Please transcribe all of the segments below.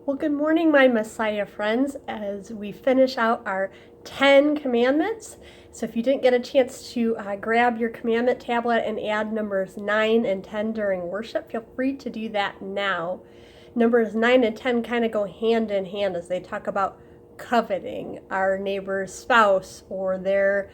Well, good morning, my Messiah friends, as we finish out our 10 commandments. So if you didn't get a chance to grab your commandment tablet and add numbers 9 and 10 during worship, feel free to do that now. Numbers 9 and 10 kind of go hand in hand as they talk about coveting our neighbor's spouse or their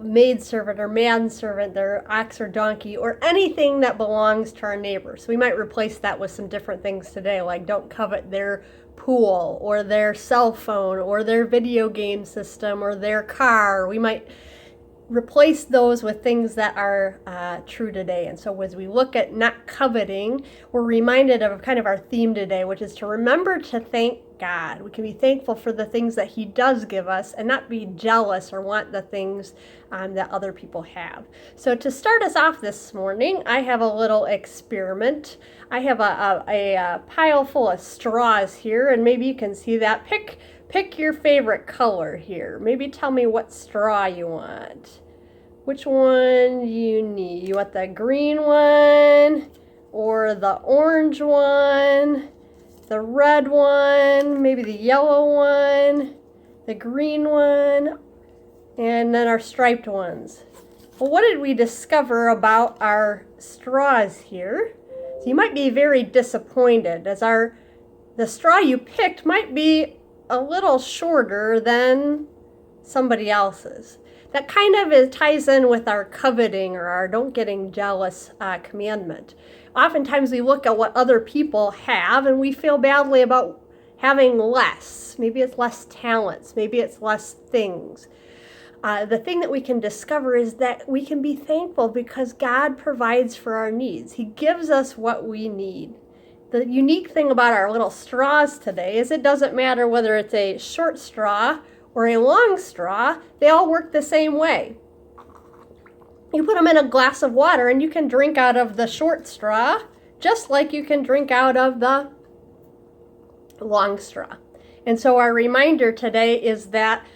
maidservant or manservant, their ox or donkey, or anything that belongs to our neighbor. So we might replace that with some different things today, like don't covet their pool or their cell phone or their video game system or their car. We might replace those with things that are true today. And so as we look at not coveting, we're reminded of kind of our theme today, which is to remember to thank God. We can be thankful for the things that He does give us and not be jealous or want the things that other people have. So to start us off this morning, I have a little experiment. I have a pile full of straws here, and maybe you can see that. Pick your favorite color here. Maybe tell me what straw you want. Which one you need? You want the green one or the orange one? The red one, maybe the yellow one, the green one, and then our striped ones. Well, what did we discover about our straws here? So you might be very disappointed as the straw you picked might be a little shorter than somebody else's. That kind of ties in with our coveting or our don't getting jealous commandment. Oftentimes we look at what other people have and we feel badly about having less. Maybe it's less talents. Maybe it's less things. The thing that we can discover is that we can be thankful because God provides for our needs. He gives us what we need. The unique thing about our little straws today is it doesn't matter whether it's a short straw or a long straw, they all work the same way. You put them in a glass of water and you can drink out of the short straw just like you can drink out of the long straw. And so our reminder today is that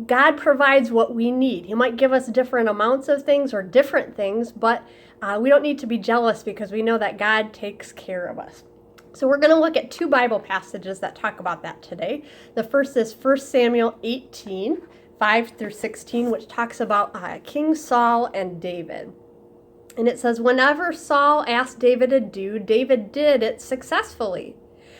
God provides what we need. He might give us different amounts of things or different things, but we don't need to be jealous because we know that God takes care of us. So we're going to look at two Bible passages that talk about that today. The first is 1 Samuel 18, 5 through 16, which talks about King Saul and David. And it says, whenever Saul asked David to do, David did it successfully.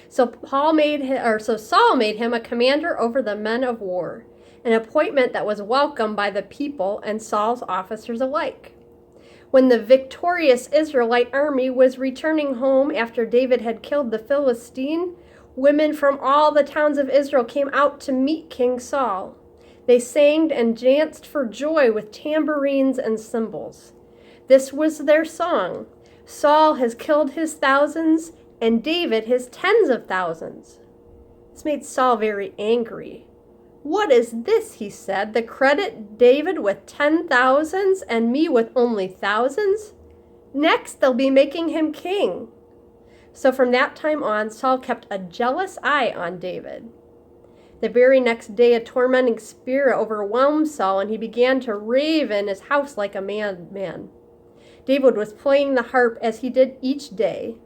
So Saul made him a commander over the men of war, an appointment that was welcomed by the people and Saul's officers alike. When the victorious Israelite army was returning home after David had killed the Philistine, women from all the towns of Israel came out to meet King Saul. They sang and danced for joy with tambourines and cymbals. This was their song. Saul has killed his thousands, and David his tens of thousands. This made Saul very angry. What is this, he said, the credit David with 10,000s and me with only thousands? Next, they'll be making him king. So from that time on, Saul kept a jealous eye on David. The very next day, a tormenting spirit overwhelmed Saul, and he began to rave in his house like a madman. David was playing the harp as he did each day,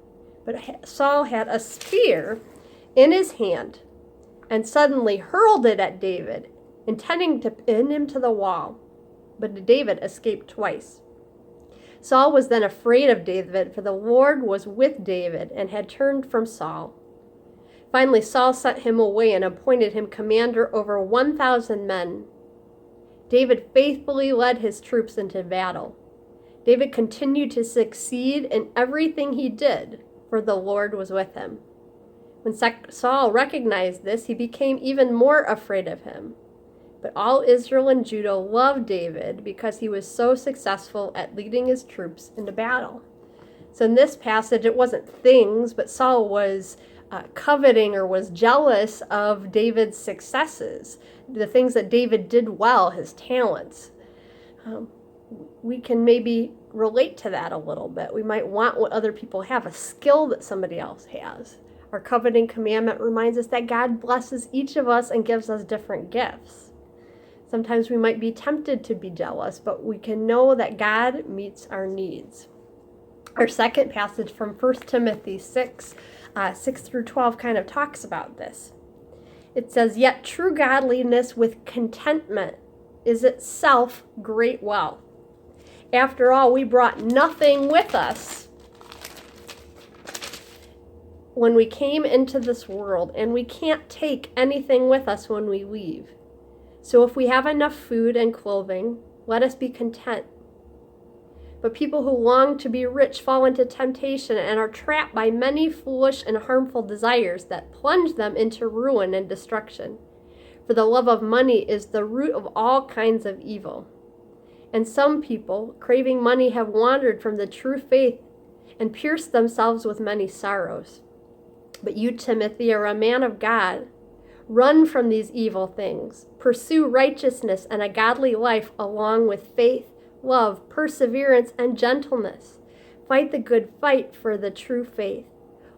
but Saul had a spear in his hand and suddenly hurled it at David, intending to pin him to the wall. But David escaped twice. Saul was then afraid of David, for the Lord was with David and had turned from Saul. Finally, Saul sent him away and appointed him commander over 1,000 men. David faithfully led his troops into battle. David continued to succeed in everything he did, for the Lord was with him. When Saul recognized this, he became even more afraid of him. But all Israel and Judah loved David because he was so successful at leading his troops into battle. So in this passage, it wasn't things, but Saul was coveting or was jealous of David's successes, the things that David did well, his talents. We can maybe relate to that a little bit. We might want what other people have, a skill that somebody else has. Our coveting commandment reminds us that God blesses each of us and gives us different gifts. Sometimes we might be tempted to be jealous, but we can know that God meets our needs. Our second passage from 1 Timothy 6, 6 through 12 kind of talks about this. It says, "Yet true godliness with contentment is itself great wealth. After all, we brought nothing with us when we came into this world, and we can't take anything with us when we leave. So if we have enough food and clothing, let us be content. But people who long to be rich fall into temptation and are trapped by many foolish and harmful desires that plunge them into ruin and destruction. For the love of money is the root of all kinds of evil. And some people, craving money, have wandered from the true faith and pierced themselves with many sorrows. But you, Timothy, are a man of God. Run from these evil things. Pursue righteousness and a godly life along with faith, love, perseverance, and gentleness. Fight the good fight for the true faith.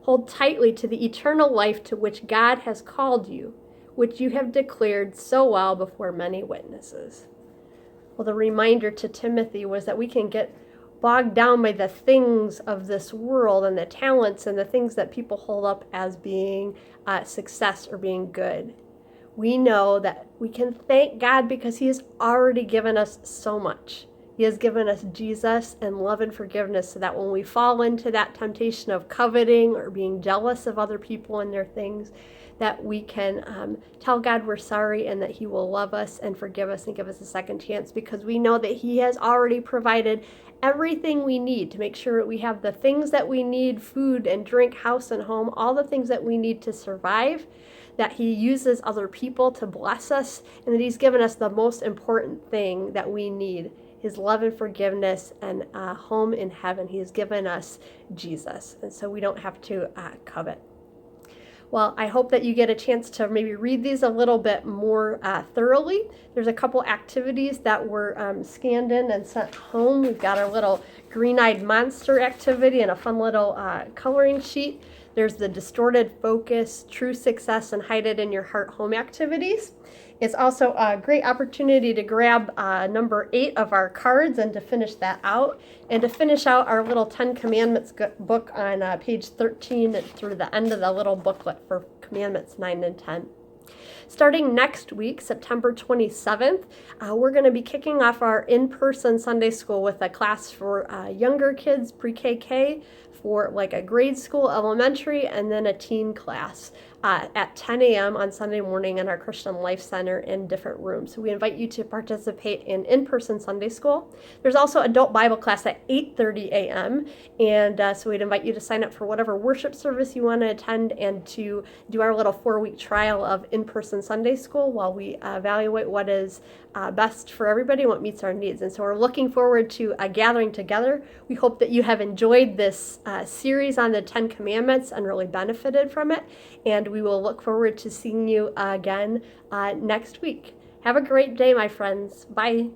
Hold tightly to the eternal life to which God has called you, which you have declared so well before many witnesses." Well, the reminder to Timothy was that we can get bogged down by the things of this world and the talents and the things that people hold up as being success or being good. We know that we can thank God because He has already given us so much. He has given us Jesus and love and forgiveness so that when we fall into that temptation of coveting or being jealous of other people and their things, that we can tell God we're sorry and that He will love us and forgive us and give us a second chance, because we know that He has already provided everything we need to make sure that we have the things that we need, food and drink, house and home, all the things that we need to survive, that He uses other people to bless us, and that He's given us the most important thing that we need, His love and forgiveness and a home in heaven. He has given us Jesus, and so we don't have to covet. Well, I hope that you get a chance to maybe read these a little bit more thoroughly. There's a couple activities that were scanned in and sent home. We've got our little green-eyed monster activity and a fun little coloring sheet. There's the distorted focus, true success, and hide it in your heart home activities. It's also a great opportunity to grab number 8 of our cards and to finish that out. And to finish out our little 10 Commandments book on page 13 through the end of the little booklet for Commandments 9 and 10. Starting next week, September 27th, we're going to be kicking off our in-person Sunday school with a class for younger kids, pre-KK, for like a grade school, elementary, and then a teen class at 10 a.m. on Sunday morning in our Christian Life Center in different rooms. So we invite you to participate in in-person Sunday school. There's also adult Bible class at 8:30 a.m. And so we'd invite you to sign up for whatever worship service you want to attend and to do our little 4-week trial of in-person Sunday school while we evaluate what is best for everybody and what meets our needs. And so we're looking forward to gathering together. We hope that you have enjoyed this series on the 10 Commandments and really benefited from it. And we will look forward to seeing you again next week. Have a great day, my friends. Bye.